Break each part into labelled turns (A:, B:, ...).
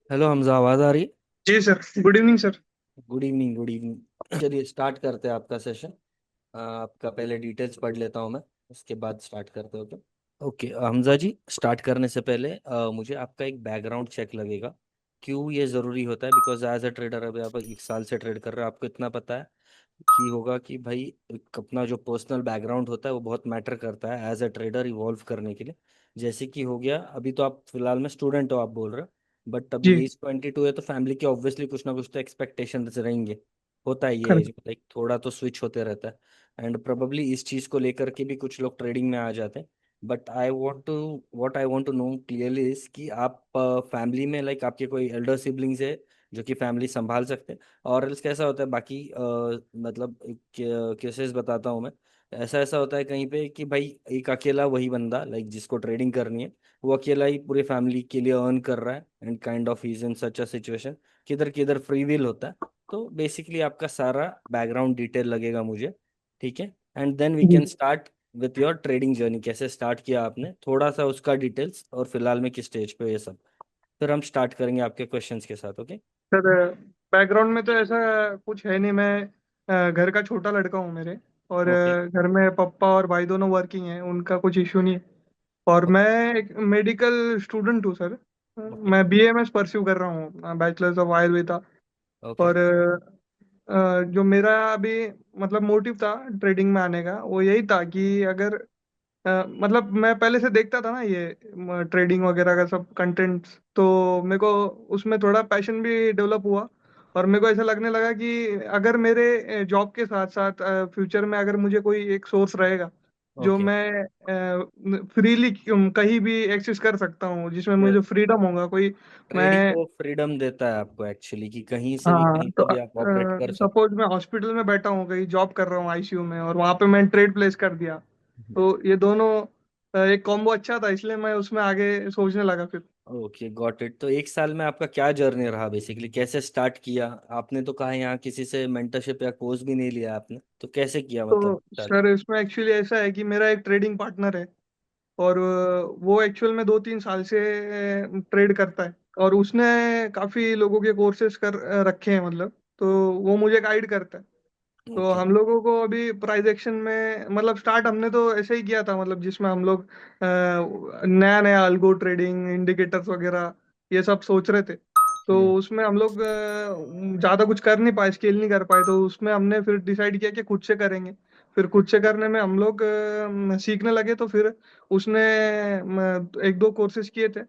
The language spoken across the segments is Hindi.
A: हेलो हमजा, आवाज आ रही है?
B: जी sir. Good evening sir.
A: Good evening, good evening. चलिए स्टार्ट करते हैं आपका सेशन। आपका पहले डिटेल्स पढ़ लेता हूँ मैं, उसके बाद स्टार्ट करते हो तो। ओके हमजा जी, स्टार्ट करने से पहले मुझे आपका एक बैकग्राउंड चेक लगेगा। क्यों ये ज़रूरी होता है? बिकॉज एज अ ट्रेडर, अभी आप 1 साल से ट्रेड कर रहे हो, आपको इतना पता है कि होगा कि भाई एक अपना जो पर्सनल बैकग्राउंड होता है वो बहुत मैटर करता है एज अ ट्रेडर इवॉल्व करने के लिए। जैसे कि हो गया, अभी तो आप फिलहाल में स्टूडेंट हो आप बोल रहे हो, बट अभी
B: जी।
A: एज 22 है तो फैमिली के ऑब्वियसली कुछ ना कुछ तो एक्सपेक्टेशंस रहेंगे। होता है ये एज
B: करेक्ट।
A: में, लाइक थोड़ा तो स्विच होते रहता है। एंड प्रोबेबली इस चीज़ को लेकर के भी कुछ लोग ट्रेडिंग में आ जाते हैं। But I want to what I want to know clearly is कि आप फैमिली में लाइक आपके कोई एल्डर सिबलिंग्स है जो कि फैमिली संभाल सकते हैं? और else कैसा होता है बाकी मतलब केसेस बताता हूँ मैं। ऐसा ऐसा होता है कहीं पे कि भाई एक अकेला वही बंदा लाइक जिसको ट्रेडिंग करनी है, वो अकेला ही पूरे फैमिली के लिए अर्न कर रहा है and kind of is in such a situation, किधर किधर फ्री विल होता है। तो बेसिकली आपका सारा बैकग्राउंड डिटेल लगेगा मुझे। ठीक है, एंड देन वी
B: जी
A: can start with your trading journey. कैसे स्टार्ट किया आपने, थोड़ा सा उसका डिटेल्स, और फिलहाल में किस स्टेज पे हो, ये सब। फिर हम स्टार्ट करेंगे आपके क्वेश्चंस के साथ। ओके।
B: सर। बैकग्राउंड में तो ऐसा कुछ है नहीं। मैं घर का छोटा लड़का हूँ मेरे। और
A: ओके।
B: घर में पापा और भाई दोनों वर्किंग हैं, उनका कुछ इशू नहीं है। और मैं एक मेडिकल स्टूडेंट हूँ सर।
A: ओके।
B: मैं बीएमएस परस्यू कर रहा हूँ, बैचलर्स ऑफ आयुर्वेदा।
A: ओके।
B: और जो मेरा अभी मतलब मोटिव था ट्रेडिंग में आने का, वो यही था कि अगर मतलब मैं पहले से देखता था ना ये ट्रेडिंग वगैरह का सब कंटेंट्स, तो मेरे को उसमें थोड़ा पैशन भी डेवलप हुआ। और मेरे को ऐसा लगने लगा कि अगर मेरे जॉब के साथ साथ फ्यूचर में अगर मुझे कोई एक सोर्स रहेगा जो
A: ओके।
B: मैं फ्रीली कहीं भी एक्सेस कर सकता हूँ, जिसमें मुझे
A: यस,
B: फ्रीडम होगा कोई।
A: ट्रेडिंग
B: मैं
A: वो फ्रीडम देता है आपको एक्चुअली, कि कहीं से भी
B: हाँ
A: कहीं
B: तो
A: पे भी आप ऑपरेट कर सकते
B: सपोज मैं हॉस्पिटल में बैठा हूँ, कहीं जॉब कर रहा हूँ आईसीयू में, और वहां पे मैंने ट्रेड प्लेस कर दिया।
A: हो।
B: तो ये दोनों एक कॉम्बो अच्छा था, इसलिए मैं उसमें आगे सोचने लगा फिर।
A: Okay, got it. तो 1 साल में आपका क्या जर्नी रहा बेसिकली, कैसे स्टार्ट किया? आपने तो कहा यहाँ किसी से मेंटरशिप या कोर्स भी नहीं लिया आपने, तो कैसे किया मतलब
B: तो
A: स्टार्ट?
B: सर इसमें एक्चुअली ऐसा है कि मेरा एक ट्रेडिंग पार्टनर है। और वो एक्चुअल में 2-3 साल से ट्रेड करता है। और उसने काफी लोगों के कोर्सेज कर रखे हैं मतलब। तो वो मुझे गाइड करता है। तो
A: ओके।
B: हम लोगों को अभी प्राइस एक्शन में मतलब स्टार्ट हमने तो ऐसे ही किया था, मतलब जिसमें हम लोग नया नया अल्गो ट्रेडिंग इंडिकेटर्स वगैरह ये सब सोच रहे थे। तो
A: हम्म।
B: उसमें हम लोग ज्यादा कुछ कर नहीं पाए, स्केल नहीं कर पाए, तो उसमें हमने फिर डिसाइड किया कि खुद से करेंगे। फिर खुद से करने में हम लोग सीखने लगे, तो फिर उसने 1-2 कोर्सेज किए थे।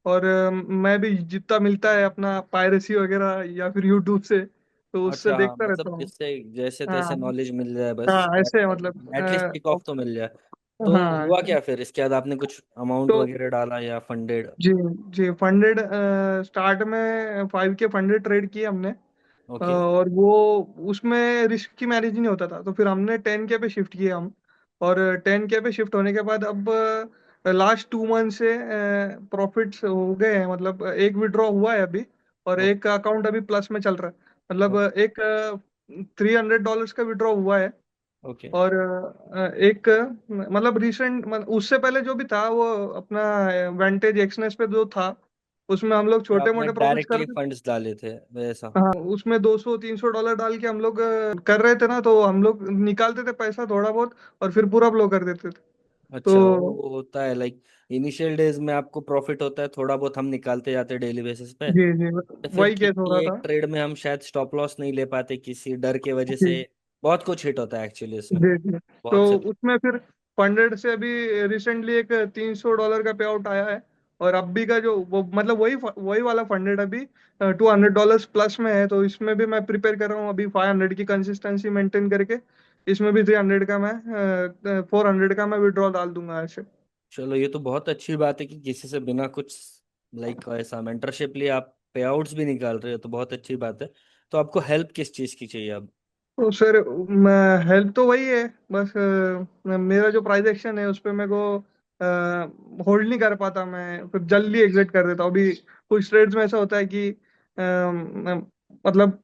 B: और मैं भी जितना मिलता है अपना पायरेसी वगैरह या फिर यूट्यूब से, तो उससे
A: अच्छा, हाँ,
B: देखता रहता
A: मतलब
B: हूँ।
A: जिससे जैसे तैसे
B: हाँ
A: नॉलेज मिल जाए बस,
B: हाँ ऐसे मतलब
A: एटलीस्ट पिक ऑफ तो मिल जाए। तो
B: हाँ
A: हुआ क्या फिर इसके बाद? आपने कुछ अमाउंट
B: तो
A: वगैरह डाला या फंडेड?
B: जी जी फंडेड। स्टार्ट में 5 के फंडेड ट्रेड किए हमने।
A: ओके।
B: और वो उसमें रिस्क की मैनेज नहीं होता था, तो फिर हमने 10 के पे शिफ्ट किए हम। और 10 के पे शिफ्ट होने के बाद अब लास्ट 2 मंथ से प्रॉफिट्स हो गए हैं, मतलब एक विड्रॉ हुआ है अभी। और एक अकाउंट अभी प्लस में चल रहा है। मतलब एक $300 का विड्रॉ हुआ है।
A: ओके।
B: और एक मतलब रिसेंट उससे पहले जो भी था वो अपना वेंटेज एक्सनेस पे जो था, उसमें हम लोग छोटे
A: आपने
B: मोटे प्रॉफिट्स
A: डायरेक्टली
B: करते।
A: फंड्स डाले थे वैसा?
B: हाँ उसमें $200-300 डाल के हम लोग कर रहे थे ना, तो हम लोग निकालते थे पैसा थोड़ा बहुत और फिर पूरा ब्लो कर देते थे।
A: अच्छा,
B: तो
A: वो होता है लाइक इनिशियल डेज में आपको प्रॉफिट होता है, थोड़ा बहुत हम निकालते जाते हैं डेली बेसिस पे।
B: जी जी
A: तो फिर
B: वही केस हो
A: किसी
B: रहा था।
A: एक ट्रेड में हम शायद स्टॉप लॉस नहीं ले पाते किसी डर के वजह
B: जी
A: से। बहुत कुछ हिट होता है एक्चुअली इसमें,
B: जी जी। तो
A: बहुत से।
B: उसमें फिर फंडेड से अभी रिसेंटली एक $300 का पे आउट आया है। और अभी का जो वो मतलब वही वही वाला फंडेड अभी $200 प्लस में है। तो इसमें भी मैं प्रिपेयर कर रहा हूँ अभी 500 की कंसिस्टेंसी मेंटेन करके। इसमें भी 300 का मैं 400 का मैं विड्रॉ डाल दूंगा ऐसे।
A: चलो, ये तो बहुत अच्छी बात है कि किसी से बिना कुछ लाइक ऐसा मेंटरशिप लिए आप पे आउट्स भी निकाल रहे हो, तो बहुत अच्छी बात है। तो आपको हेल्प किस चीज़ की चाहिए अब?
B: तो सर हेल्प तो वही है। बस मेरा जो प्राइस एक्शन है उस पर मेरे को होल्ड नहीं कर पाता, मैं फिर जल्दी एग्जिट कर देता हूँ। अभी कुछ ट्रेड्स में ऐसा होता है कि मतलब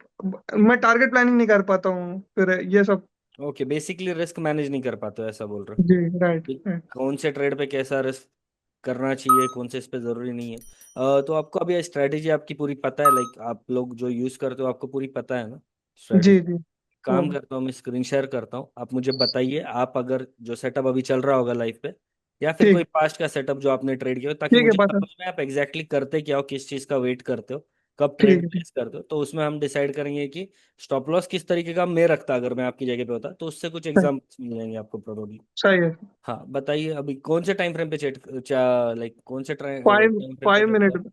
B: मैं टारगेट प्लानिंग नहीं कर पाता हूँ फिर ये सब।
A: ओके, बेसिकली रिस्क मैनेज नहीं कर पाते हो, ऐसा बोल रहे हो
B: जी राइट
A: कि
B: राइट।
A: कौन से ट्रेड पे कैसा रिस्क करना चाहिए, कौन से इस पे जरूरी नहीं है। तो आपको अभी स्ट्रेटेजी आपकी पूरी पता है, लाइक आप लोग जो यूज करते हो आपको पूरी पता है ना
B: जी
A: स्ट्रेटेजी।
B: जी। वो
A: काम करता हूँ, मैं स्क्रीन शेयर करता हूँ, आप मुझे बताइए आप अगर जो सेटअप अभी चल रहा होगा लाइफ पे, या फिर कोई
B: ठीक।
A: पास्ट का सेटअप जो आपने ट्रेड किया हो, ताकि
B: ठीक है
A: मुझे
B: बस।
A: समझ में आप एग्जैक्टली करते क्या हो, किस चीज़ का वेट करते हो, कब
B: ठीक
A: ट्रेड
B: है ठीक।
A: प्लेस करते हो, तो उसमें हम डिसाइड करेंगे कि स्टॉप लॉस किस तरीके का मैं रखता अगर मैं आपकी जगह पे होता, तो उससे कुछ
B: सही।
A: एग्जाम्पल्स मिल जाएंगे आपको प्रोबेबली।
B: सही है।
A: हाँ बताइए, अभी कौन से टाइम फ्रेम पे चेट लाइक कौन से
B: फाइव
A: टाइम फ्रेम पे
B: फाइव
A: करते हो
B: मिनट
A: आप?
B: में।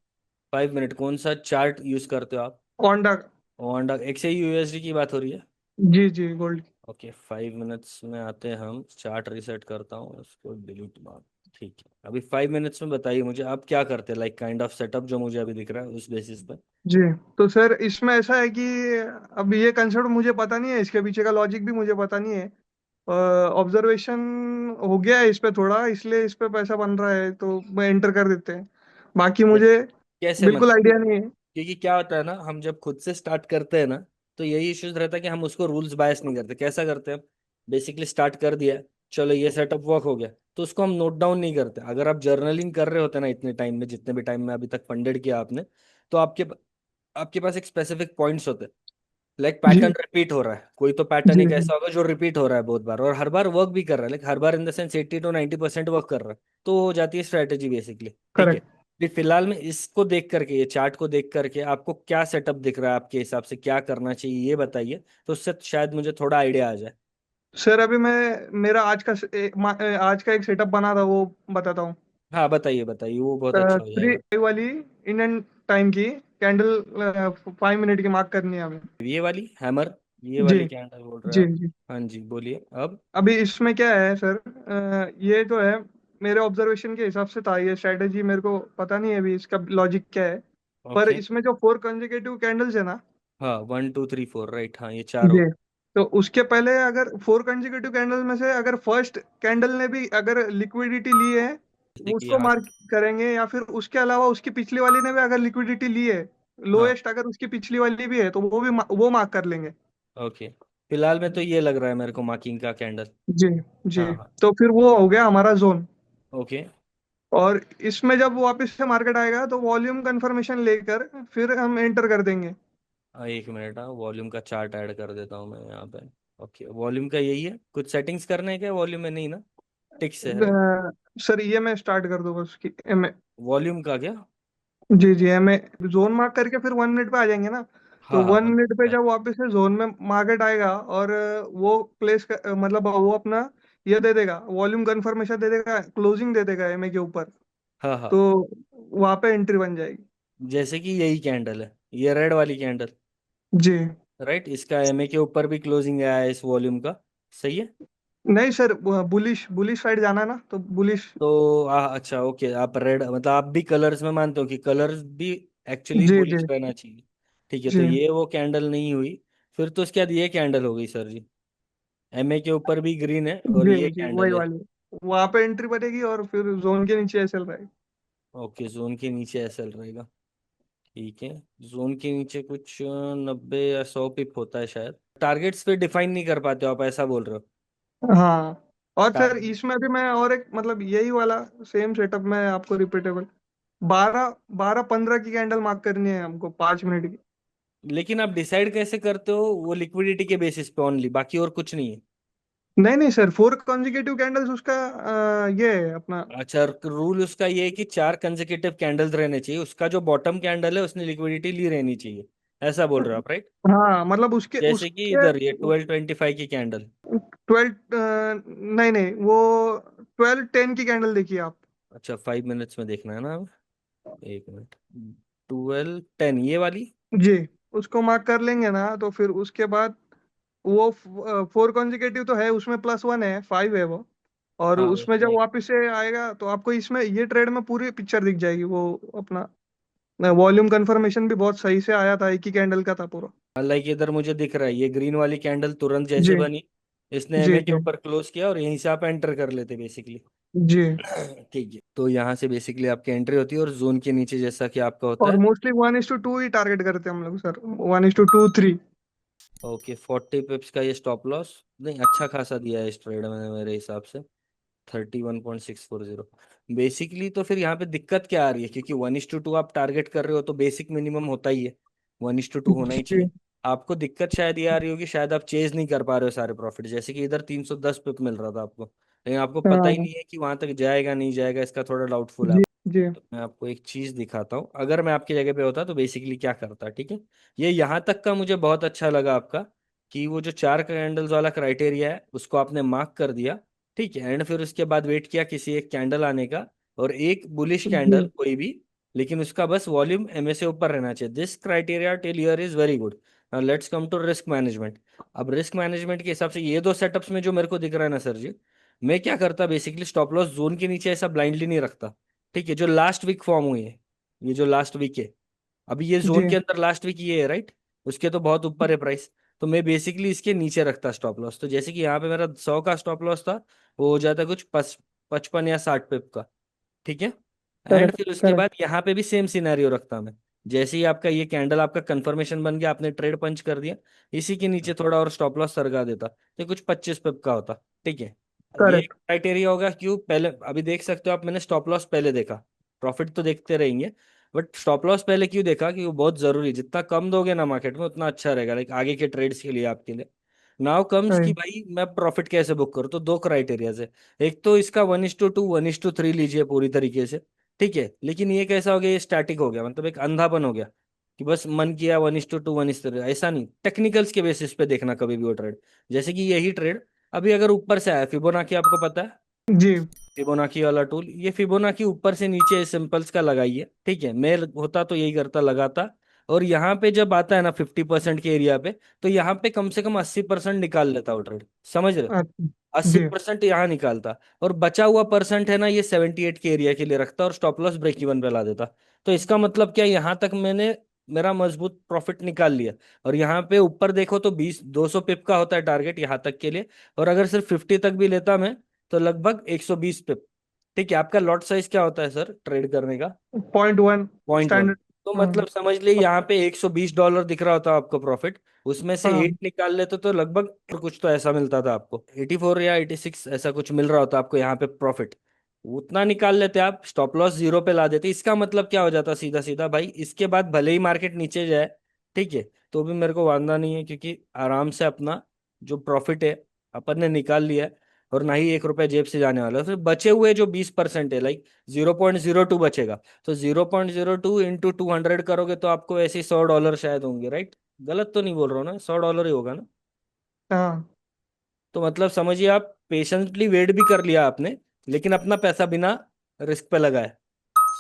A: 5 मिनट कौन सा चार्ट यूज करते हो आप?
B: कोंडा का।
A: ओंडा एक्सआई यूएसडी की बात हो रही है?
B: जी जी गोल्ड।
A: ओके 5 मिनट्स में आते हैं हम, चार्ट रिसेट करता हूँ उसको, डिलीट मार। ठीक है, अभी 5 मिनट्स में बताइए मुझे आप क्या करते हैं, लाइक काइंड ऑफ सेटअप जो मुझे अभी दिख रहा है उस बेसिस पे।
B: जी। तो सर इसमें ऐसा है कि अब ये कंसेप्ट मुझे पता नहीं है, इसके पीछे का लॉजिक भी मुझे पता नहीं है। ऑब्जर्वेशन हो गया है इस पे थोड़ा, इसलिए इस पे पैसा बन रहा है तो मैं एंटर कर देते हैं। बाकी मुझे
A: कैसे
B: बिल्कुल
A: मतलब?
B: आइडिया नहीं है।
A: क्योंकि क्या होता है ना, हम जब खुद से स्टार्ट करते हैं ना, तो यही इश्यूज रहता है कि हम उसको रूल्स बायस नहीं करते। कैसा करते हैं? बेसिकली स्टार्ट कर दिया, चलो ये सेटअप वर्क हो गया, तो उसको हम नोट डाउन नहीं करते। अगर आप जर्नलिंग कर रहे होते ना इतने टाइम में, जितने भी टाइम में अभी तक फंडेड किया आपने, तो आपके पास एक स्पेसिफिक पॉइंट्स होते हैं, लाइक पैटर्न
B: जी
A: रिपीट हो रहा है, कोई तो पैटर्न
B: जी
A: एक
B: जी।
A: ऐसा होगा जो रिपीट हो रहा है बहुत बार, और हर बार वर्क भी कर रहा है, like her bar in the sense 80 to 90% work कर रहा है, तो हो जाती है स्ट्रेटेजी बेसिकली। ठीक है,
B: करेक्ट।
A: फिर फिलहाल में इसको देख करके, ये चार्ट को देख करके आपको क्या सेटअप दिख रहा है, आपके हिसाब से क्या करना चाहिए ये बताइए, तो उससे शायद मुझे थोड़ा आइडिया आ जाए।
B: सर अभी मैं मेरा आज का एक सेटअप बना था वो बताता हूँ।
A: हाँ बताइए बताइए, वो बहुत अच्छा हो
B: थ्री
A: जाएगा।
B: वाली इंडियन टाइम की कैंडल 5 मिनट की मार्क करनी है हमें।
A: ये वाली हैमर, ये
B: जी
A: वाली कैंडल बोल रहे हैं
B: जी
A: आप?
B: जी।
A: हाँ जी बोलिए अब।
B: अभी इसमें क्या है सर, ये जो है मेरे ऑब्जर्वेशन के हिसाब से था, ये स्ट्रेटेजी मेरे को पता नहीं है अभी इसका लॉजिक क्या है। पर
A: ओके।
B: इसमें जो 4 कंसेक्यूटिव कैंडल्स है ना।
A: हाँ 1 2 3 4 राइट, हाँ ये चार हो
B: जी। तो उसके पहले अगर 4 कंसेक्यूटिव कैंडल में से अगर फर्स्ट कैंडल ने भी अगर लिक्विडिटी ली है,
A: गए। देखिए
B: उसको
A: यहाँ,
B: मार्क करेंगे, या फिर उसके अलावा उसकी पिछली वाली ने भी अगर लिक्विडिटी ली है,
A: हाँ
B: लोएस्ट अगर उसकी पिछली वाली भी है तो वो मार्क कर लेंगे।
A: ओके, फिलहाल में तो ये लग रहा है मेरे को मार्किंग का कैंडल।
B: जी जी।
A: हाँ हाँ।
B: तो फिर वो हो गया हमारा जोन।
A: ओके।
B: और इसमें जब वापस से मार्केट आएगा तो वॉल्यूम कंफर्मेशन लेकर फिर हम एंटर कर देंगे।
A: 1 मिनट, हाँ वॉल्यूम का चार्ट ऐड कर देता हूँ मैं यहाँ पे। ओके, वॉल्यूम का यही है, कुछ सेटिंग्स करने हैं क्या वॉल्यूम में? नहीं ना, टिक्स है राइट?
B: सर ये मैं स्टार्ट कर दूँ बस की एम ए।
A: वॉल्यूम का क्या?
B: जी जी एम ए। जोन मार्क करके फिर 1 मिनट पे आ जाएंगे ना। तो
A: हाँ हाँ,
B: 1 मिनट पे
A: 1 मिनट।
B: जब वापस से जोन में मार्केट आएगा और वो मतलब वो अपना ये दे देगा, वॉल्यूम कंफर्मेशन दे देगा, क्लोजिंग दे देगा एम ए के ऊपर।
A: हाँ हाँ,
B: तो वहां पे एंट्री बन जाएगी।
A: जैसे कि यही कैंडल है, ये रेड वाली कैंडल,
B: जी।
A: राइट? इसका एमए के ऊपर भी क्लोजिंग आया है इस वॉल्यूम का, सही है?
B: नहीं सर, बुलिश बुलिश साइड जाना है ना, तो बुलिश।
A: तो अच्छा ओके, आप रेड मतलब आप भी कलर्स में मानते हो कि कलर्स भी एक्चुअली
B: जी जी
A: बुलिश रहना चाहिए। ठीक है,
B: जी
A: तो ये वो कैंडल नहीं हुई, फिर तो उसके बाद ये कैंडल हो गई सर जी। एमए के ऊपर भी ग्रीन है और
B: जी
A: ये
B: जी वही
A: कैंडल है।
B: वाली। वहां पे एंट्री बनेगी और फिर जोन के नीचे ऐसे रहेगी।
A: ओके, जोन के नीचे एसएल रहेगा। ठीक है, जोन के नीचे कुछ 90 या 100 पिप होता है शायद। टारगेट्स पे डिफाइन नहीं कर पाते हो आप, ऐसा बोल रहे हो?
B: हाँ। और सर
A: टारगेट,
B: इसमें भी मैं और एक मतलब यही वाला सेम सेटअप में आपको रिपीटेबल 12 12 15 की कैंडल मार्क करनी है हमको 5 मिनट की।
A: लेकिन आप डिसाइड कैसे करते हो? वो लिक्विडिटी के बेसिस पे ओनली, बाकी और कुछ नहीं है?
B: नहीं नहीं सर, 4 कंसेक्यूटिव कैंडल्स उसका ये है अपना।
A: अच्छा, रूल उसका ये है कि 4 कंसेक्यूटिव कैंडल्स रहने चाहिए, उसका जो बॉटम कैंडल है उसने लिक्विडिटी ली रहनी चाहिए, ऐसा बोल रहे हो आप राइट?
B: हाँ मतलब उसके
A: जैसे कि
B: उसके
A: इधर ये 1225 की कैंडल।
B: 12 नहीं नहीं वो 12 10 की कैंडल देखिए आप।
A: अच्छा 5 मिनट्स में देखना है ना अब, 1 मिनट। 12 10 ये वाली?
B: जी। उसको मार्क कर लेंगे ना तो फिर उसके बाद वो 4 कंसेक्यूटिव तो है, उसमें +1 है, 5 है वो। और
A: हाँ
B: उसमें जब
A: उसमें,
B: वापस से आएगा तो आपको इसमें ये ट्रेड में पूरी पिक्चर दिख जाएगी वो अपना। वॉल्यूम कंफर्मेशन भी बहुत सही से आया था, एक ही कैंडल का था पूरा।
A: लाइक इधर मुझे दिख रहा है ये ग्रीन वाली कैंडल तुरंत जैसे
B: जी
A: बनी, इसने
B: जी
A: एमए के
B: जी
A: ऊपर क्लोज किया और यहीं से आप एंटर कर लेते बेसिकली।
B: जी।
A: ठीक है, तो यहाँ से बेसिकली आपकी एंट्री होती है, और जोन के नीचे जैसा कि आपका होता
B: और
A: है।
B: मोस्टली 1:2 ही टारगेट करते हैं हम लोग सर, 1:2 3।
A: ओके, 40 पिप्स का ये स्टॉप लॉस नहीं, अच्छा खासा दिया है इस ट्रेड में मेरे हिसाब से। 31.640। बेसिकली तो फिर यहाँ पे दिक्कत क्या आ रही है, क्योंकि 1:2 आप टारगेट कर रहे हो तो बेसिक मिनिमम होता ही है, 1:2 होना ही चाहिए।
B: जी।
A: आपको दिक्कत शायद ये आ रही होगी, शायद आप चेज नहीं कर पा रहे हो सारे प्रॉफिट, जैसे कि इधर 310 पिप मिल रहा था आपको, लेकिन आपको पता ही
B: हाँ।
A: नहीं है कि वहां तक जाएगा नहीं जाएगा, इसका थोड़ा डाउटफुल है।
B: जी। जी।
A: तो मैं आपको एक चीज दिखाता हूँ, अगर मैं आपकी जगह पे होता तो बेसिकली क्या करता, ठीक है। ये यहाँ तक का मुझे बहुत अच्छा लगा आपका, कि वो जो 4 कैंडल्स वाला क्राइटेरिया है उसको आपने मार्क कर दिया, ठीक है। एंड फिर उसके बाद वेट किया किसी एक कैंडल आने का, और एक बुलिश कैंडल
B: जी।
A: कोई भी, लेकिन उसका बस वॉल्यूम एमए से ऊपर रहना चाहिए। This criteria till here is very good. Now let's come to risk management. अब रिस्क मैनेजमेंट के हिसाब से ये दो सेटअप्स में जो मेरे को दिख रहा है ना सर जी, मैं क्या करता बेसिकली, स्टॉप लॉस जोन के नीचे ऐसा ब्लाइंडली नहीं रखता, ठीक है। जो लास्ट वीक फॉर्म हुई है, ये जो लास्ट वीक है, अभी ये जोन
B: जी।
A: के अंदर लास्ट वीक ये है राइट, उसके तो बहुत ऊपर है प्राइस, तो मैं बेसिकली इसके नीचे रखता स्टॉप लॉस। तो जैसे कि यहाँ पे मेरा 100 का स्टॉप लॉस था, वो हो जाता कुछ 55 या 60 पिप का, ठीक है। And
B: correct.
A: फिर उसके
B: करेक्ट।
A: बाद यहाँ पे भी सेम सिनेरियो रखता मैं। जैसे ही आपका ये कैंडल आपका कंफर्मेशन बन गया, आपने ट्रेड पंच कर दिया, इसी के नीचे थोड़ा और स्टॉप लॉस सरका देता, तो कुछ 25 पिप का होता, ठीक है। ये
B: करेक्ट।
A: क्राइटेरिया होगा, क्यों पहले अभी देख सकते हो आप, मैंने स्टॉप लॉस पहले देखा, प्रॉफिट तो देखते रहेंगे, बट स्टॉप लॉस पहले क्यों देखा, कि वो बहुत जरूरी है। जितना कम दोगे ना मार्केट में उतना अच्छा रहेगा, लाइक आगे के ट्रेड्स के लिए आपके लिए। नाउ कम्स कि
B: सही।
A: भाई मैं प्रॉफिट कैसे बुक करूँ, तो दो क्राइटेरियाज है। एक तो इसका 1:2 1:3 लीजिए पूरी तरीके से, ठीक है। लेकिन ये कैसा हो गया, ये स्टैटिक हो गया, मतलब एक अंधापन हो गया, कि बस मन किया 1:2 1:3, ऐसा नहीं। टेक्निकल्स के बेसिस पे देखना कभी भी वो ट्रेड। जैसे कि यही ट्रेड अभी अगर ऊपर से आया, फिबोनाची आपको पता है,
B: जी।
A: फिबोनाची वाला टूल, ये फिबोनाची ऊपर से नीचे सिंपल्स का लगाइए, ठीक है। मैं होता तो यही करता, लगाता, और यहाँ पे जब आता है ना 50% के एरिया पे, तो यहाँ पे कम से कम 80% निकाल लेता वो ट्रेड, समझ रहे हो।
B: अच्छा।
A: 80
B: जी।
A: परसेंट यहाँ निकालता, और बचा हुआ परसेंट है ना, ये 78 के एरिया के लिए रखता और स्टॉप लॉस ब्रेक इवन पे ला देता। तो इसका मतलब क्या, यहाँ तक मैंने मेरा मजबूत प्रॉफिट निकाल लिया। और यहाँ पे ऊपर देखो तो 200 पिप का होता है टारगेट यहाँ तक के लिए, और अगर सिर्फ 50 तक भी लेता मैं, तो लगभग 120 पिप, ठीक है। आपका लॉट साइज क्या होता है सर ट्रेड करने का?
B: 0.1
A: 0.1।
B: स्टैंडर्ड।
A: तो
B: हाँ।
A: मतलब समझ लिए यहाँ पे $120 दिख रहा होता आपको प्रॉफिट, उसमें से
B: हाँ।
A: 8 निकाल लेते तो लगभग और कुछ तो ऐसा मिलता था आपको, 84 या 86 ऐसा कुछ मिल रहा होता आपको यहाँ पे प्रॉफिट। उतना निकाल लेते आप, स्टॉप लॉस जीरो पे ला देते। इसका मतलब क्या हो जाता सीधा सीधा भाई, इसके बाद भले ही मार्केट नीचे जाए, ठीक है, तो भी मेरे को वांदा नहीं है, क्योंकि आराम से अपना जो प्रॉफिट है अपन ने निकाल लिया है, और ना ही 1 रुपया जेब से जाने वाला है। फिर बचे हुए जो 20% है, लाइक 0.02 बचेगा, तो 0.02 इंटू 200 करोगे तो आपको ऐसे ही $100 शायद होंगे, राइट? गलत तो नहीं बोल रहा हूँ ना, $100 ही होगा ना।
B: हाँ।
A: तो मतलब समझिए आप पेशेंटली वेट भी कर लिया आपने, लेकिन अपना पैसा बिना रिस्क पे लगाए,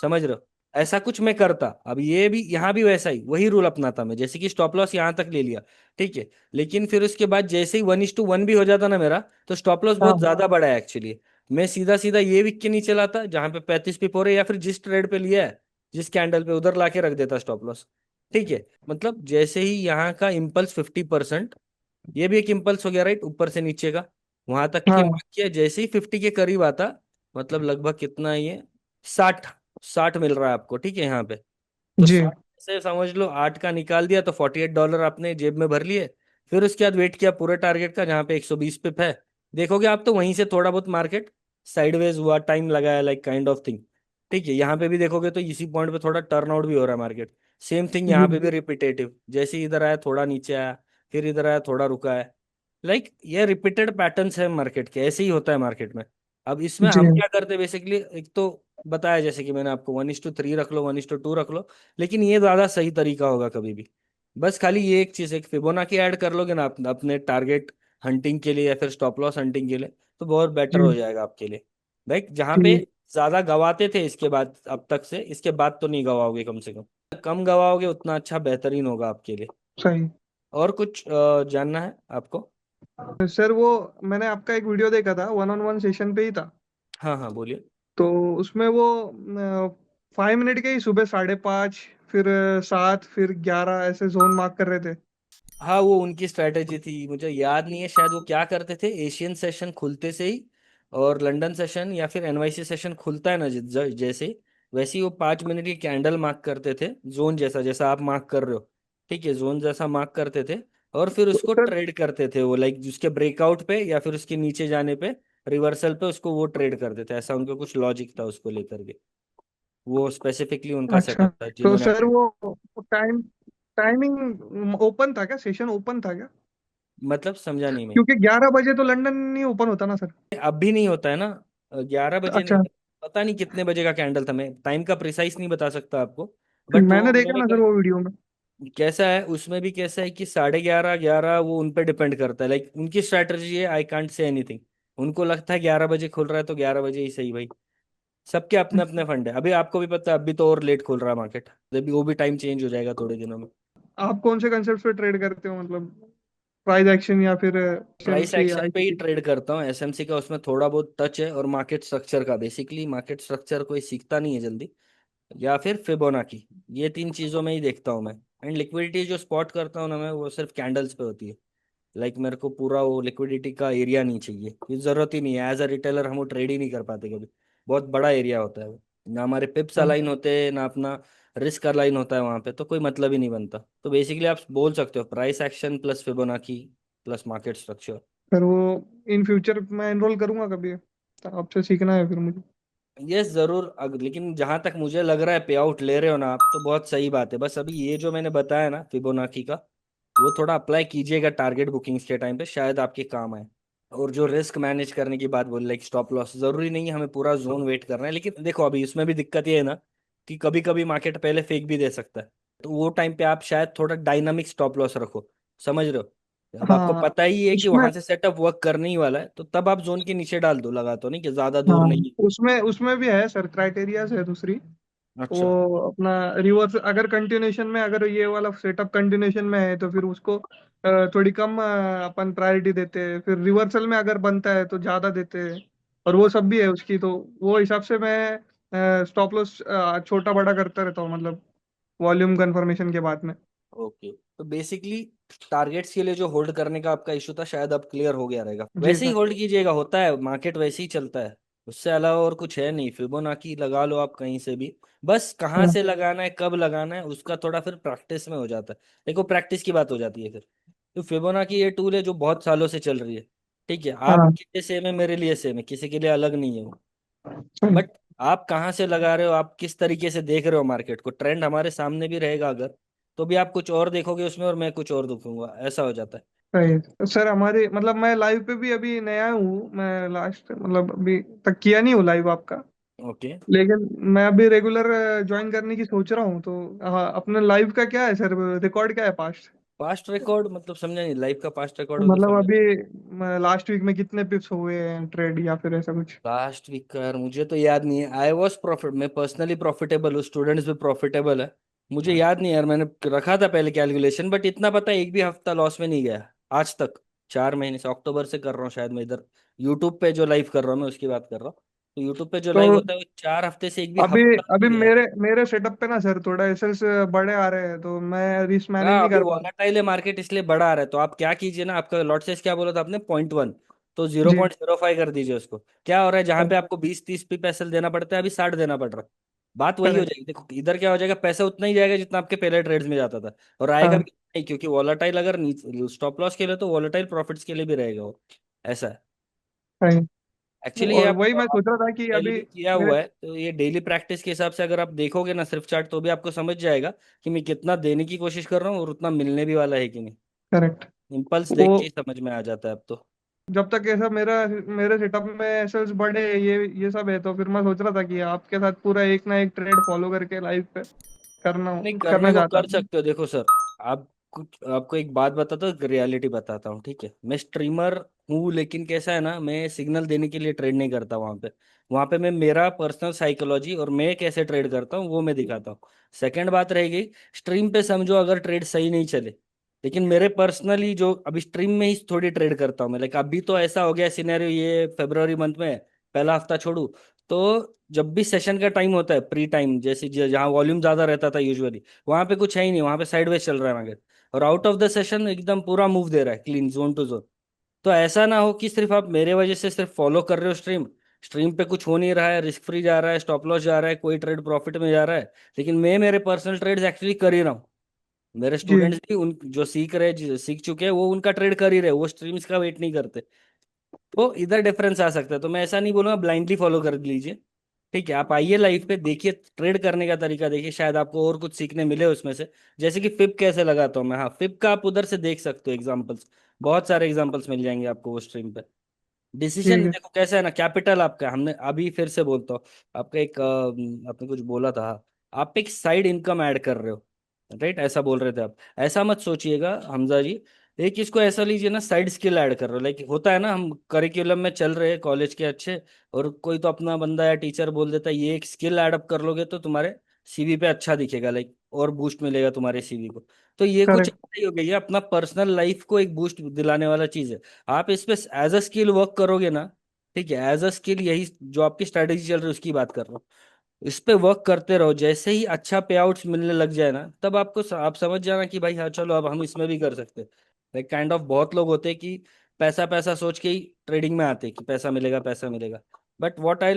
A: समझ रहे हो। ऐसा कुछ मैं करता, अब ये भी यहाँ भी वैसा ही वही रूल अपनाता मैं, जैसे कि स्टॉप लॉस यहाँ तक ले लिया, ठीक है। लेकिन फिर उसके बाद जैसे ही 1:1 भी हो जाता ना मेरा, तो स्टॉप लॉस बहुत
B: हाँ।
A: ज्यादा बड़ा है एक्चुअली, मैं सीधा सीधा ये विक के नीचे लाता जहां पे 35 पिप हो रहे, या फिर जिस ट्रेड पे लिया है, जिस कैंडल पे, उधर लाके रख देता स्टॉप लॉस, ठीक है। मतलब जैसे ही यहाँ का इम्पल्स 50%, ये भी एक इम्पल्स हो गया राइट, ऊपर से नीचे का, वहां तक के
B: हाँ।
A: मार्क किया, जैसे ही 50 के करीब आता, मतलब लगभग कितना है ये, 60, 60 मिल रहा है आपको, ठीक है यहाँ पे। तो
B: जी।
A: 60 से समझ लो 8 का निकाल दिया, तो $48 आपने जेब में भर लिए। फिर उसके बाद वेट किया पूरे टारगेट का, जहाँ पे 120 पिप है, देखोगे आप तो वहीं से थोड़ा बहुत मार्केट साइडवेज हुआ, टाइम लगाया, लाइक काइंड ऑफ थिंग, ठीक है। यहाँ पे भी देखोगे तो इसी पॉइंट पे थोड़ा टर्न आउट भी हो रहा है मार्केट, सेम थिंग यहाँ
B: जी।
A: पे भी रिपीटेटिव, जैसे ही इधर आया थोड़ा नीचे आया, फिर इधर आया थोड़ा रुका है, लाइक ये रिपीटेड पैटर्न्स है मार्केट के, ऐसे ही होता है मार्केट में। अब इसमें
B: जी।
A: हम क्या करते हैं बेसिकली, एक तो बताया जैसे कि मैंने आपको 1:3 रख लो, 1:2 रख लो, लेकिन ये ज्यादा सही तरीका होगा कभी भी। बस खाली ये एक चीज, एक फिबोनाची ऐड कर लोगे ना अपने टारगेट हंटिंग के लिए या फिर स्टॉप लॉस हंटिंग के लिए, तो बहुत बेटर हो
B: जी।
A: जाएगा आपके लिए। लाइक जहाँ पे
B: ठीक।
A: ज्यादा गवाते थे इसके बाद, अब तक से इसके बाद तो नहीं गवाओगे, कम से कम कम गवाओगे उतना अच्छा बेहतरीन होगा आपके लिए।
B: सही।
A: और कुछ जानना है आपको?
B: सर वो मैंने आपका एक वीडियो देखा था, 1-on-1 सेशन पे ही था।
A: हाँ हाँ बोलिए।
B: तो उसमें वो 5 मिनट के ही, सुबह 5:30, फिर 7, फिर 11 ऐसे जोन मार्क कर रहे थे।
A: हाँ वो उनकी स्ट्रैटेजी थी, मुझे याद नहीं है, शायद वो क्या करते थे, एशियन सेशन खुलते से ही और लंदन सेशन या फिर एनवाईसी सेशन खुलता है ना, जैसे वैसे ही वो 5 मिनट की कैंडल मार्क करते थे, जोन जैसा जैसा आप मार्क कर रहे हो, ठीक है, जोन जैसा मार्क करते थे, और फिर
B: तो
A: उसको
B: सर।
A: ट्रेड करते थे वो, लाइक उसके ब्रेकआउट पे या फिर उसके नीचे जाने पे रिवर्सल पे उसको वो ट्रेड करते थे, ऐसा उनका कुछ लॉजिक था उसको लेकर के। वो स्पेसिफिकली उनका
B: अच्छा,
A: सेटअप था
B: तो
A: जिन्होंने
B: सर
A: अपने।
B: वो टाइमिंग ओपन था क्या, सेशन ओपन था क्या?
A: मतलब समझा नहीं मैं।
B: क्योंकि 11 बजे तो लंदन नहीं ओपन होता ना सर।
A: अब भी नहीं होता है ना, 11 बजे नहीं
B: अच्छा,
A: होता। पता नहीं कितने बजे का कैंडल था, मैं टाइम का प्रिसाइज नहीं बता सकता आपको। बट
B: मैंने
A: वो
B: देखा
A: मेरे
B: ना सर वो वीडियो में।
A: कैसा है उसमें भी कैसा है कि 11:30 11 वो उन पे डिपेंड करता है, लाइक उनकी स्ट्रैटेजी है, आई कांट से एनीथिंग। उनको लगता है 11 बजे खुल रहा है तो 11 बजे ही सही भाई। सबके अपने अपने फंड है, अभी आपको भी पता है अभी तो और लेट खुल रहा है मार्केट, अभी वो भी टाइम चेंज हो जाएगा थोड़े दिनों में।
B: आप कौन से कंसेप्ट पे ट्रेड करते हो, मतलब प्राइस एक्शन या फिर
A: प्राइस
B: एमसी
A: एक्शन पे ही
B: आईसीसी?
A: ट्रेड करता हूँ, एसएमसी का उसमें थोड़ा बहुत टच है, और मार्केट स्ट्रक्चर का, बेसिकली मार्केट स्ट्रक्चर कोई सीखता नहीं है जल्दी, या फिर फिबोनाकी। ये तीन चीजों में ही देखता हूँ मैं। एंड लिक्विडिटी जो स्पॉट करता हूँ ना मैं, वो सिर्फ कैंडल्स पे होती है। लाइक मेरे को पूरा वो लिक्विडिटी का एरिया नहीं चाहिए, क्योंकि जरूरत ही नहीं है, एज अ रिटेलर हम वो ट्रेड ही नहीं कर पाते कभी। बहुत बड़ा एरिया होता है वो, ना हमारे पिप्स
B: हाँ,
A: अलाइन होते हैं ना अपना रिस्क अलाइन होता है वहां पे, तो कोई मतलब ही नहीं बनता। तो बेसिकली आप बोल सकते हो price action plus Fibonacci plus market structure.
B: फिर वो इन फ्यूचर मैं एनरोल करूंगा कभी, तो आपसे सीखना है फिर मुझे।
A: यस जरूर, लेकिन जहां तक मुझे लग रहा है पे आउट ले रहे हो ना आप, तो बहुत सही बात है। बस अभी ये जो मैंने बताया ना फिबोनाकी का, वो थोड़ा अप्लाई कीजिएगा टारगेट बुकिंग्स के टाइम पे, शायद आपके काम आए। और जो रिस्क मैनेज करने की बात बोली, लाइक स्टॉप लॉस, जरूरी नहीं है हमें पूरा जोन वेट करना है, लेकिन देखो अभी इसमें भी दिक्कत ये है ना कि कभी कभी मार्केट पहले फेक भी दे सकता है। तो वो टाइम पे आप शायद थोड़ा डायनामिक स्टॉप लॉस रखो, समझ रहे हो। अब आपको
B: हाँ
A: पता ही है कि
B: उसमें
A: वहां से सेटअप वर्क करने ही वाला है, तो तब आप जोन के नीचे डाल दो, लगा तो नहीं कि ज्यादा दूर
B: हाँ
A: नहीं
B: उसमें उसमें भी है सर, क्राइटेरियाज है दूसरी।
A: है। अच्छा।
B: वो अपना रिवर्स, अगर कंटिन्यूशन में, अगर ये वाला सेटअप कंटिन्यूशन में है तो फिर उसको थोड़ी कम अपन प्रायोरिटी देते हैं, फिर रिवर्सल में अगर बनता है तो ज्यादा देते हैं। और वो सब भी है उसकी, तो वो हिसाब से मैं स्टॉप लॉस छोटा बड़ा करता रहता हूँ, मतलब वॉल्यूम कंफर्मेशन के बाद में।
A: ओके, तो बेसिकली टारगेट्स के लिए जो होल्ड करने का आपका इशू था, शायद अब क्लियर हो गया रहेगा।
B: जी
A: वैसे ही
B: सर।
A: होल्ड कीजिएगा, होता है मार्केट वैसे ही चलता है। उससे अलावा और कुछ है नहीं, फिबोनाकी लगा लो आप कहीं से भी। बस कहाँ
B: हाँ
A: से लगाना है कब लगाना है उसका थोड़ा फिर प्रैक्टिस में हो जाता है। देखो प्रैक्टिस की बात हो जाती है फिर। तो फिबोनाकी ये टूल है जो बहुत सालों से चल रही है। ठीक है,
B: हाँ,
A: आपके लिए सेम है, मेरे लिए सेम है, किसी के लिए अलग नहीं है वो।
B: सही।
A: बट आप कहाँ से लगा रहे हो, आप किस तरीके से देख रहे हो मार्केट को, ट्रेंड हमारे सामने भी रहेगा अगर, तो भी आप कुछ और देखोगे उसमें और मैं कुछ और देखूंगा, ऐसा हो जाता है।
B: सही तो सर, हमारे मतलब मैं लाइव पे भी अभी नया हूँ, मैं लास्ट मतलब अभी तक किया नहीं हूँ लाइव आपका।
A: ओके।
B: लेकिन मैं अभी रेगुलर ज्वाइन करने की सोच रहा हूँ, तो हाँ, अपने लाइव का क्या है सर, रिकॉर्ड क्या है पास्ट?
A: पास्ट रिकॉर्ड मतलब समझा नहीं, लाइफ का पास्ट रिकॉर्ड हो तो
B: मतलब
A: समझा।
B: अभी लास्ट वीक में कितने पिप्स हुए हैं ट्रेड, या फिर ऐसा कुछ?
A: लास्ट वीक का यार मुझे तो याद नहीं है, आई वॉज प्रॉफिट, मैं पर्सनली प्रॉफिटेबल हूँ, स्टूडेंट्स भी प्रॉफिटेबल है। मुझे याद नहीं यार, मैंने रखा था पहले कैलकुलेशन, बट इतना पता है एक भी हफ्ता लॉस में नहीं गया आज तक। 4 महीने से, अक्टूबर से कर रहा हूँ शायद मैं इधर, यूट्यूब पे जो लाइव कर रहा हूँ मैं उसकी बात कर रहा हूँ। तो यूट्यूब पे जो
B: तो
A: लाइव होता है वो 4 हफ्ते से एक भी
B: अभी
A: हफ्ता
B: अभी
A: नहीं गया।
B: मेरे मेरे सेटअप पे ना सर थोड़ा एसएल्स बड़े आ रहे हैं, तो मैं रिस्क मैनेज
A: हाँ
B: नहीं
A: अभी
B: कर पा रहा।
A: वॉलेटाइल है मार्केट, इसलिए बढ़ा आ रहा है। तो आप क्या कीजिए ना, आपका लॉट साइज क्या बोला था आपने, 0.1, तो जीरो
B: जी।
A: पॉइंट जीरो फाइव कर दीजिए उसको। क्या हो रहा है, जहां पे आपको 20 30 पैसे देना पड़ता है, अभी 60 देना पड़ रहा है। बात वही हो
B: करेक्ट।
A: जाएगी, देखो इधर क्या हो जाएगा, पैसा उतना ही जाएगा जितना आपके पहले ट्रेड्स में जाता था, और आएगा
B: हाँ,
A: भी नहीं, क्योंकि वॉलेटाइल अगर स्टॉप लॉस के लिए तो वॉलेटाइल प्रॉफिट्स के लिए भी रहेगा वो, ऐसा है।
B: सही।
A: एक्चुअली ये
B: और
A: आप
B: वही मैं सोच रहा था कि
A: पहले
B: अभी
A: भी किया
B: मेरे।
A: हुआ है, तो ये डेली प्रैक्टिस के हिसाब से अगर आप देखोगे ना सिर्फ चार्ट, तो भी आपको समझ जाएगा कि मैं कितना देने की कोशिश कर रहा हूँ और उतना मिलने भी वाला है कि नहीं।
B: करेक्ट।
A: इम्पल्स
B: वो
A: देख के ही समझ में आ जाता है अब तो।
B: जब तक ऐसा मेरे सेटअप में एसएल्स बड़े, ये सब है, तो फिर मैं सोच रहा था कि आपके साथ पूरा एक ना एक ट्रेड फॉलो करके लाइव पे करना
A: नहीं, करने
B: करना
A: को
B: चाहता
A: कर
B: था।
A: सकते हो, देखो सर, आप कुछ आपको एक बात बताता हूँ, रियलिटी बताता हूँ, ठीक है। मैं स्ट्रीमर हूँ, लेकिन कैसा है ना, मैं सिग्नल देने के लिए ट्रेड नहीं करता वहां पे मैं मेरा पर्सनल साइकोलॉजी और मैं कैसे ट्रेड करता हूँ वो मैं दिखाता हूँ। सेकंड बात रहेगी, स्ट्रीम पे समझो अगर ट्रेड सही नहीं चले, लेकिन मेरे पर्सनली जो अभी स्ट्रीम में ही थोड़ी ट्रेड करता हूँ मैं, लाइक अभी तो ऐसा हो गया सिनेरियो, ये फेब्रुवरी मंथ में पहला हफ्ता छोड़ू, तो जब भी सेशन का टाइम होता है, प्री टाइम जैसे जहाँ वॉल्यूम ज्यादा रहता था यूजुअली, वहां पे कुछ है ही नहीं, वहां पे साइडवेज चल रहा है मार्केट, और आउट ऑफ द सेशन एकदम पूरा मूव दे रहा है क्लीन जोन टू जोन। तो ऐसा ना हो कि सिर्फ आप मेरे वजह से सिर्फ फॉलो कर रहे हो स्ट्रीम, स्ट्रीम पे कुछ हो नहीं रहा है, रिस्क फ्री जा रहा है, स्टॉप लॉस जा रहा है, कोई ट्रेड प्रॉफिट में जा रहा है, लेकिन मैं मेरे पर्सनल ट्रेड्स एक्चुअली कर ही रहा हूँ। मेरे
B: जी।
A: स्टूडेंट्स भी उन जो सीख रहे सीख चुके हैं वो उनका ट्रेड कर ही रहे, वो स्ट्रीम्स का वेट नहीं करते। तो इधर डिफरेंस आ सकता है, तो मैं ऐसा नहीं बोलूंगा ब्लाइंडली फॉलो कर लीजिए। ठीक है, आप आइए लाइफ पे, देखिए ट्रेड करने का तरीका देखिए, शायद आपको और कुछ सीखने मिले उसमें से। जैसे कि फिप कैसे लगाता हूँ मैं, हाँ फिप का आप उधर से देख सकते हो एग्जांपल्स, बहुत सारे एग्जांपल्स मिल जाएंगे आपको वो स्ट्रीम पे। डिसीजन
B: ठीक है।
A: देखो कैसा है ना, कैपिटल आपका, हमने अभी फिर से बोलता हूँ, आपका एक आपने कुछ बोला था, आप एक साइड इनकम ऐड कर रहे हो, राइट, ऐसा बोल रहे थे आप। ऐसा मत सोचिएगा हमजा जी, एक इसको ऐसा लीजिए ना, साइड स्किल ऐड कर रहे हो, लाइक होता है ना, हम करिकुलम में चल रहे हैं कॉलेज के अच्छे, और कोई तो अपना बंदा या टीचर बोल देता है ये एक स्किल ऐड कर लोगे तो तुम्हारे सीवी पे अच्छा दिखेगा, लाइक और बूस्ट मिलेगा तुम्हारे सीवी को। तो ये कुछ
B: करेक्ट।
A: ऐसा ही हो गया, ये अपना पर्सनल लाइफ को एक बूस्ट दिलाने वाला चीज है। आप इस पे एज अ स्किल वर्क करोगे ना, ठीक है, एज अ स्किल, यही जो आपकी स्ट्रेटेजी चल रही है उसकी बात कर रहा हूँ, इस पे वर्क करते रहो, जैसे ही अच्छा पे आउट्स मिलने लग जाए ना, तब आपको आप समझ जाना कि भाई हाँ चलो अब हम इसमें भी कर सकते हैं। लाइक काइंड ऑफ बहुत लोग होते हैं कि पैसा पैसा सोच के ही ट्रेडिंग में आते हैं कि पैसा मिलेगा पैसा मिलेगा। But what I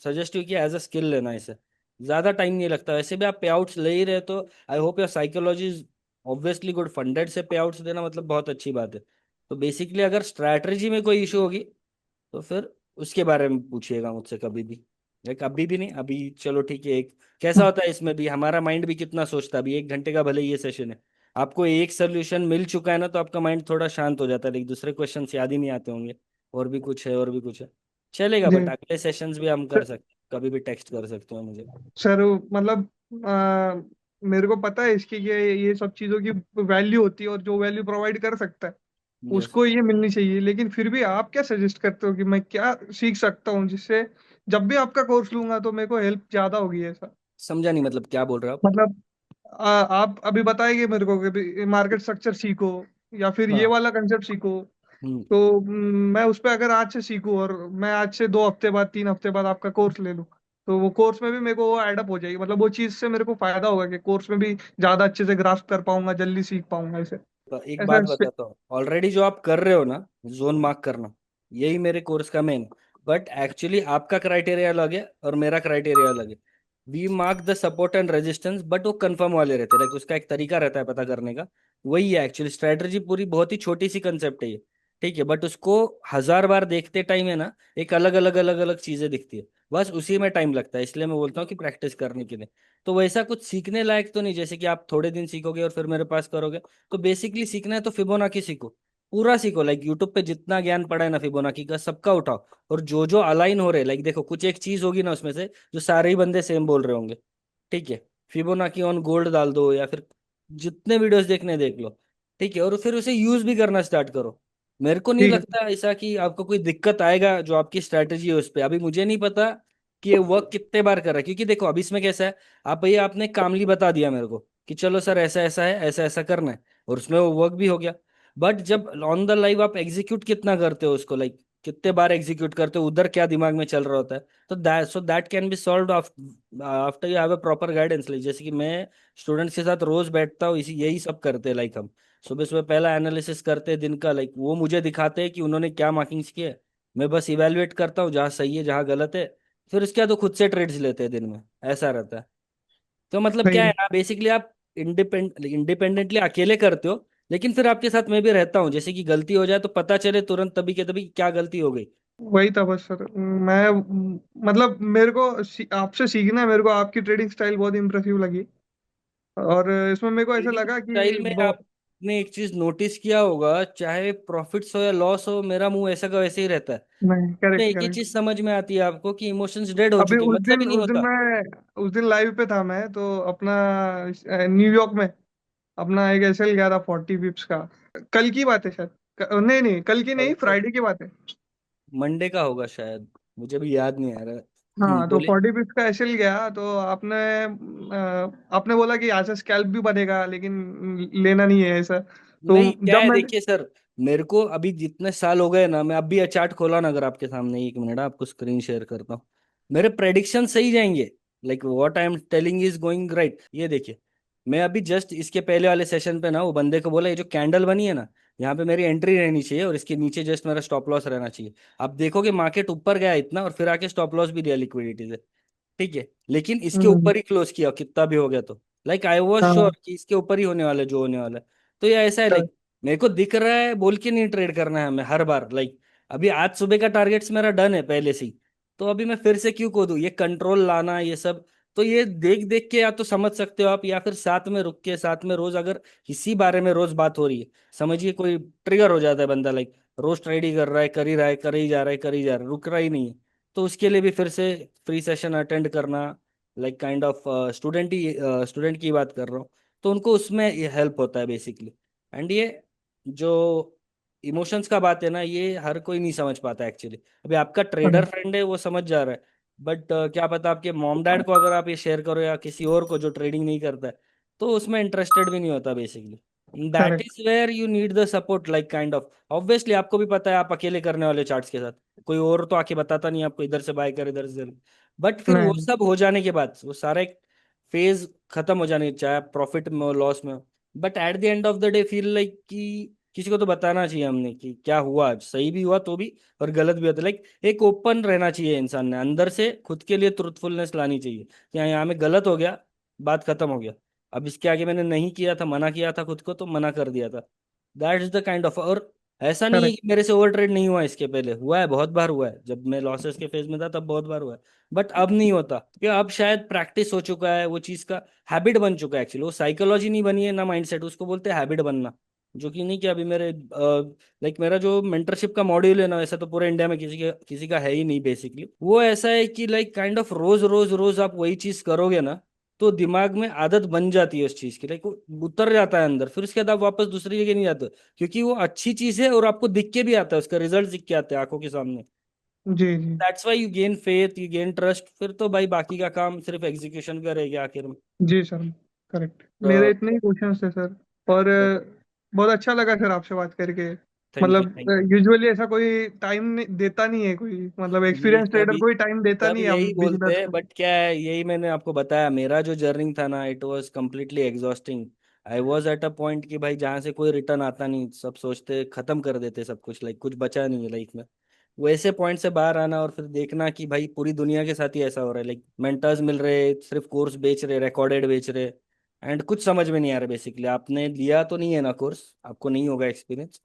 A: suggest you कि एज अ स्किल लेना इसे, ज्यादा टाइम नहीं लगता, वैसे भी आप पे आउट्स ले ही रहे, तो I hope your psychology is obviously good, funded से पे आउट्स देना मतलब बहुत अच्छी बात है। तो बेसिकली अगर स्ट्रैटेजी में कोई इशू होगी तो फिर उसके बारे में पूछिएगा मुझसे कभी भी, या कभी भी नहीं, अभी चलो ठीक है। एक कैसा होता है इसमें भी, हमारा माइंड भी कितना सोचता है, अभी 1 घंटे का भले ही ये सेशन है, आपको एक सोल्यूशन मिल चुका है ना, तो आपका माइंड थोड़ा शांत हो जाता है, लेकिन दूसरे क्वेश्चन याद ही नहीं आते होंगे, और भी कुछ है और भी कुछ है, चलेगा। बट
B: जी
A: अगले सेशंस भी हम कर सकते, कभी भी टेक्स्ट कर सकते हो मुझे।
B: सर, मतलब मेरे को पता है इसकी कि ये सब चीज़ों की वैल्यू होती है, और जो वैल्यू प्रोवाइड कर सकता है
A: यस।
B: उसको ये मिलनी चाहिए। लेकिन फिर भी आप क्या सजेस्ट करते हो कि मैं क्या सीख सकता हूँ जिससे जब भी आपका कोर्स लूंगा तो मेरे को हेल्प ज्यादा होगी ऐसा?
A: समझा नहीं, मतलब क्या बोल रहे हो आप?
B: मतलब आप अभी बताएंगे मेरे को कि मार्केट स्ट्रक्चर सीखो या फिर ये
A: हाँ।
B: वाला कंसेप्ट सीखो,
A: हम्म।
B: तो मैं उस पर अगर आज से सीखूं और मैं आज से 2 हफ्ते बाद 3 हफ्ते बाद आपका कोर्स ले लूं, तो वो कोर्स में भी मेरे को वो एडअप हो जाएगी, मतलब वो चीज से मेरे को फायदा होगा कि कोर्स में भी ज्यादा अच्छे से ग्रास्प कर पाऊंगा, जल्दी सीख पाऊंगा इसे।
A: तो एक बात
B: ऐसा।
A: बताता हूँ, ऑलरेडी जो आप कर रहे हो ना, जोन मार्क करना, यही मेरे कोर्स का मेन, बट एक्चुअली आपका क्राइटेरिया अलग है और मेरा क्राइटेरिया अलग है। We mark the support and resistance, but वो कंफर्म वाले रहते हैं, लाइक उसका एक तरीका रहता है पता करने का, वही है एक्चुअली स्ट्रेटजी, पूरी बहुत ही छोटी सी कंसेप्ट है ये। ठीक है, बट उसको 1000 बार देखते टाइम है ना, एक अलग अलग अलग अलग चीजें दिखती है, बस उसी में टाइम लगता है, इसलिए मैं बोलता हूँ कि प्रैक्टिस करने के लिए। तो वैसा कुछ सीखने लायक तो नहीं, जैसे कि आप थोड़े दिन सीखोगे और फिर मेरे पास करोगे। तो बेसिकली सीखना है तो फिबोनाकी सीखो, पूरा सीखो, लाइक यूट्यूब पे जितना ज्ञान पड़ा है ना फिबोनाकी का, सबका उठाओ, और जो जो अलाइन हो रहे, लाइक देखो कुछ एक चीज होगी ना उसमें से जो सारे ही बंदे सेम बोल रहे होंगे, ठीक है, फिबोनाकी ऑन गोल्ड डाल दो, या फिर जितने वीडियोस देखने देख लो, ठीक है, और फिर उसे यूज भी करना स्टार्ट करो। मेरे को नहीं
B: ठीक है।
A: लगता ऐसा कि आपको कोई दिक्कत आएगा, जो आपकी स्ट्रैटेजी है उस पर, अभी मुझे नहीं पता कि ये वर्क कितने बार कर रहा है, क्योंकि देखो अभी इसमें कैसा है, आप भैया आपने कामली बता दिया मेरे को कि चलो सर ऐसा ऐसा है, ऐसा ऐसा करना है, और उसमें वो वर्क भी हो गया। बट जब ऑन द लाइव आप एग्जीक्यूट कितना करते हो उसको, लाइक कितने बार एग्जीक्यूट करते हो, उधर क्या दिमाग में चल रहा होता है, तो that can be solved after you have a proper guidance. Like जैसे कि मैं स्टूडेंट्स के साथ रोज बैठता हूँ, इसी यही सब करते हैं, लाइक हम सुबह सुबह पहला एनालिसिस करते हैं दिन का, लाइक वो मुझे दिखाते हैं कि उन्होंने क्या मार्किंग्स किए, मैं बस इवेलुएट करता हूँ जहाँ सही है जहाँ गलत है, फिर उसके बाद वो खुद से ट्रेड्स लेते हैं दिन में, ऐसा रहता है। तो मतलब
B: सही
A: क्या है
B: है।
A: ना, बेसिकली आप इंडिपेंडेंटली अकेले करते हो, लेकिन फिर आपके साथ मैं भी रहता हूँ, जैसे कि गलती हो जाए तो पता चले तुरंत तभी के तभी क्या गलती हो गई।
B: वही था बस सर, मैं मतलब मेरे को आपसे सीखना है, मेरे को आपकी ट्रेडिंग स्टाइल बहुत इंप्रेसिव लगी, और इसमें मेरे को ऐसा
A: ट्रेडिंग
B: लगा
A: स्टाइल
B: कि
A: में
B: बहुत।
A: आपने एक चीज नोटिस किया होगा, चाहे प्रॉफिट्स हो या लॉस हो, मेरा मुंह ऐसा का वैसे ही रहता है।
B: नहीं,
A: तो
B: करेक्ट
A: एक ही
B: करेक्ट।
A: चीज समझ में आती है आपको कि इमोशंस डेड हो
B: अभी
A: चुके हैं, मतलब ही नहीं होता।
B: उस दिन लाइव पे था मैं तो अपना न्यूयॉर्क में अपना एक एसएल गया था 40 पिप्स का। कल की बात है शायद, नहीं नहीं कल की नहीं,
A: कल
B: फ्राइडे की बात है।
A: मंडे का होगा शायद, मुझे भी याद नहीं आ रहा।
B: हाँ, तो
A: बोलिए।
B: 40 पिप्स का एसएल गया तो आपने बोला कि यहाँ से स्कैल्प भी बनेगा लेकिन लेना नहीं है ऐसा। तो
A: नहीं क्या
B: जब
A: है,
B: मैं।
A: देखिए सर, मेरे को अभी जितने साल हो गए ना, मैं अभी चार्ट खोला ना अगर आपके सामने, 1 मिनट आपको स्क्रीन शेयर करता हूँ, मेरे प्रेडिक्शन सही जाएंगे, like what I am telling is going right. ये देखिए, मैं अभी जस्ट इसके पहले वाले सेशन पे ना वो बंदे को बोला, ये जो कैंडल बनी है ना, यहाँ पे मेरी एंट्री रहनी चाहिए और इसके नीचे जस्ट मेरा स्टॉप लॉस रहना चाहिए। आप देखोगे मार्केट ऊपर गया इतना, और फिर आके स्टॉप लॉस भी दिया लिक्विडिटी से, ठीक है, लेकिन इसके
B: हम्म,
A: ऊपर ही क्लोज किया कितना भी हो गया तो, लाइक आई वॉज
B: हाँ,
A: श्योर कि इसके ऊपर ही होने वाला है जो होने वाला है। तो ये ऐसा है, लाइक मेरे को दिख रहा है बोल के नहीं ट्रेड करना है हमें हर बार, लाइक अभी आज सुबह का टारगेट्स मेरा डन है पहले से ही। तो अभी मैं फिर से क्यों कूदूं, ये कंट्रोल लाना ये सब। तो ये देख देख के या तो समझ सकते हो आप, या फिर साथ में रुक के साथ में रोज अगर इसी बारे में रोज बात हो रही है, समझिए कोई ट्रिगर हो जाता है बंदा, लाइक रोज ट्रेड ही कर रहा है, कर ही रहा है, कर ही जा रहा है, कर ही जा रहा है, रुक रहा ही नहीं है। तो उसके लिए भी फिर से फ्री सेशन अटेंड करना, लाइक काइंड ऑफ स्टूडेंट की बात कर रहा हूँ, तो उनको उसमें ये हेल्प होता है बेसिकली। एंड ये जो इमोशंस का बात है ना, ये हर कोई नहीं समझ पाता एक्चुअली। अभी आपका ट्रेडर
B: करेक्ट।
A: फ्रेंड है वो समझ जा रहा है, बट क्या पता आपके मॉम डैड को अगर आप ये शेयर करो या किसी और को जो ट्रेडिंग नहीं करता है, तो उसमें इंटरेस्टेड भी नहीं होता basically. That
B: correct.
A: Is where you need the support, like kind of obviously आपको भी पता है आप अकेले करने वाले चार्ट्स के साथ, कोई और तो आके बताता नहीं आपको इधर से बाय कर इधर से। बट फिर वो
B: नहीं।
A: सब हो जाने के बाद, वो सारा एक फेज खत्म हो जाने, चाहे प्रॉफिट में हो लॉस में हो, but at the end of the day feel like कि किसी को तो बताना चाहिए हमने कि क्या हुआ, आज सही भी हुआ तो भी और गलत भी होता, लाइक एक ओपन रहना चाहिए इंसान ने, अंदर से खुद के लिए ट्रुथफुलनेस लानी चाहिए कि हाँ यहाँ में गलत हो गया, बात खत्म हो गया। अब इसके आगे मैंने नहीं किया था, मना किया था खुद को तो मना कर दिया था। That is the kind of. और ऐसा नहीं है
B: करेक्ट।
A: कि मेरे से ओवर ट्रेड नहीं हुआ, इसके पहले हुआ है, बहुत बार हुआ है, जब मैं लॉसेस के फेज में था तब बहुत बार हुआ है। बट अब नहीं होता क्योंकि अब शायद प्रैक्टिस हो चुका है वो चीज का, हैबिट बन चुका है एक्चुअली। वो साइकोलॉजी नहीं बनी है ना माइंडसेट, उसको बोलते हैं हैबिट बनना। जो कि नहीं कि अभी मेरे लाइक मेरा जो मेंटरशिप का मॉड्यूल है ना, ऐसा तो पूरे इंडिया में किसी का है ही नहीं बेसिकली। वो ऐसा है कि लाइक काइंड ऑफ रोज रोज रोज आप वही चीज करोगे ना, तो दिमाग में आदत बन जाती है उस चीज की, लाइक वो उतर जाता है अंदर, फिर उसके बाद आप वापस दूसरी जगह नहीं जाते, क्योंकि वो अच्छी चीज है और आपको दिख के भी आता है, उसका रिजल्ट दिख के आते हैं आंखों के सामने।
B: जी जी।
A: That's why you gain faith, you gain trust, फिर तो भाई बाकी का काम सिर्फ एग्जीक्यूशन का रह गया आखिर में।
B: जी सर। करेक्ट। मेरे
A: तो
B: इतने ही क्वेश्चन थे सर। और बहुत अच्छा लगा सर आपसे बात करके।
A: थैंक यू
B: मतलब
A: थैंक यू।
B: यूजुअली ऐसा कोई टाइम नहीं देता नहीं है, कोई मतलब
A: ये
B: एक्सपीरियंस ट्रेडर
A: सभी
B: कोई टाइम देता
A: सब
B: नहीं है हम
A: यही बोलते
B: बिगिनर्स
A: हैं,
B: को।
A: बट क्या है, यही मैंने आपको बताया, मेरा जो जर्नी था ना, it was completely exhausting. I was at a point कि भाई जहाँ से कोई रिटर्न आता नहीं, सब सोचते खत्म कर देते सब कुछ, लाइक कुछ बचा नहीं है लाइफ में। वैसे पॉइंट से बाहर आना और फिर देखना कि भाई पूरी दुनिया के साथ ही ऐसा हो रहा है, लाइक मेंटर्स मिल रहे, सिर्फ कोर्स बेच रहे, रिकॉर्डेड बेच रहे, एंड कुछ समझ में नहीं आ रहा बेसिकली। आपने लिया तो नहीं है ना कोर्स, आपको नहीं होगा एक्सपीरियंस,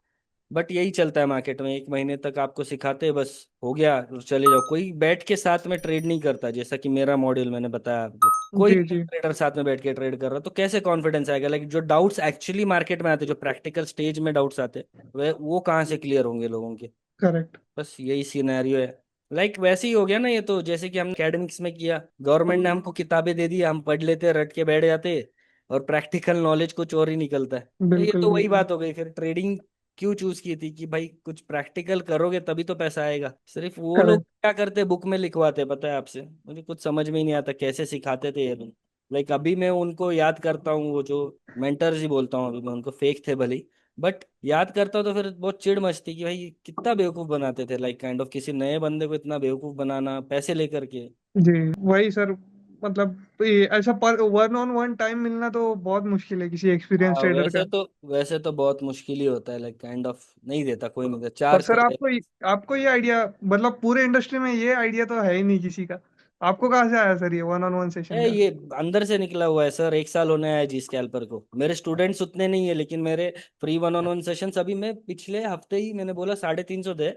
A: बट यही चलता है मार्केट में, एक महीने तक आपको सिखाते हैं, बस हो गया और चले जाओ। कोई बैठ के साथ में ट्रेड नहीं करता, जैसा कि मेरा मॉड्यूल मैंने बताया आपको, कोई
B: जी जी।
A: ट्रेडर साथ में बैठ के ट्रेड कर रहा, तो कैसे कॉन्फिडेंस आएगा, लाइक जो डाउट्स एक्चुअली मार्केट में आते, जो प्रैक्टिकल स्टेज में डाउट्स आते, वे वो कहाँ से क्लियर होंगे लोगों के।
B: करेक्ट।
A: बस यही सिनेरियो है। लाइक वैसे ही हो गया ना ये, तो जैसे कि हमने एकेडमिक्स में किया, गवर्नमेंट ने हमको किताबें दे दी, हम पढ़ लेते रट के बैठ जाते, और प्रैक्टिकल नॉलेज कुछ और ही निकलता है। तो ये
B: बिल्कुल
A: तो वही
B: बिल्कुल।
A: बात हो गई, फिर ट्रेडिंग क्यों चूज की थी कि भाई कुछ प्रैक्टिकल करोगे तभी तो पैसा आएगा। सिर्फ वो लोग
B: करेक्ट।
A: क्या करते, बुक में लिखवाते, पता है आपसे, मुझे कुछ समझ में ही नहीं आता कैसे सिखाते थे ये लोग। लाइक अभी मैं उनको याद करता हूँ, वो जो मेंटर्स ही बोलता हूँ अभी मैं उनको, फेक थे भले, बट याद करता हूँ तो फिर बहुत चिढ़ मचती कि भाई कितना बेवकूफ बनाते थे, लाइक काइंड ऑफ किसी नए बंदे को इतना बेवकूफ बनाना पैसे लेकर के।
B: जी। वही सर। मतलब ये ऐसा पर वन ऑन वन टाइम मिलना तो बहुत मुश्किल है किसी एक्सपीरियंस
A: हाँ
B: ट्रेडर
A: वैसे
B: का।
A: तो, वैसे तो बहुत मुश्किल ही होता है, लाइक काइंड ऑफ नहीं देता, कोई नहीं देता,
B: और
A: चार्ज
B: सर
A: करते।
B: आपको ये आइडिया, मतलब पूरे इंडस्ट्री में ये आइडिया तो है ही नहीं किसी का। आपको कहाँ से आया सर ये वन ऑन वन सेशन का?
A: ये अंदर से निकला हुआ है सर, एक साल होने आया जी स्कैल्पर को। मेरे स्टूडेंट्स उतने नहीं है, लेकिन मेरे free one on one sessions अभी मैं पिछले हफ्ते ही मैंने बोला 350 थे,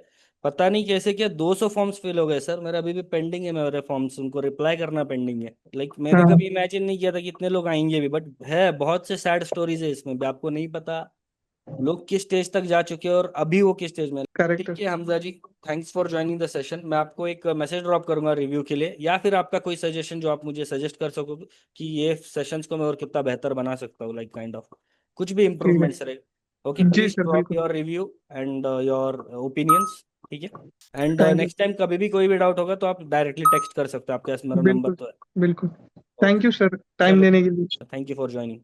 A: पता नहीं कैसे क्या 200 फॉर्म्स फिल हो गए सर मेरा, अभी भी पेंडिंग है मेरे फॉर्म्स, उनको रिप्लाई करना पेंडिंग है। लाइक मैंने
B: हाँ।
A: कभी इमेजिन नहीं किया था कि इतने लोग आएंगे भी, बट है बहुत से सैड स्टोरीज है इसमें भी, आपको नहीं पता लोग किस स्टेज तक जा चुके हैं और अभी वो किस स्टेज में।
B: करेक्ट।
A: ठीक है Hamza ji, thanks for joining the session. मैं आपको एक मैसेज ड्रॉप करूंगा रिव्यू के लिए, या फिर आपका कोई सजेशन जो आप मुझे सजेस्ट कर सकोगे कि ये सेशंस को मैं और कितना बेहतर बना सकता हूँ, लाइक काइंड ऑफ कुछ भी
B: ठीक है।
A: इम्प्रूवमेंट्स रहे। ओके
B: जी
A: प्लीज
B: सर
A: ड्रॉप
B: बिल्कुल।
A: Your review and your opinions. ठीक है, and
B: thank you.
A: Next time कभी भी कोई भी डाउट होगा तो आप डायरेक्टली टेक्स्ट कर सकते हो, आपके पास मेरा नंबर
B: बिल्कुल।
A: तो है।
B: बिल्कुल।
A: Okay,
B: thank you sir time
A: चलो,
B: देने के लिए।
A: Thank you for joining.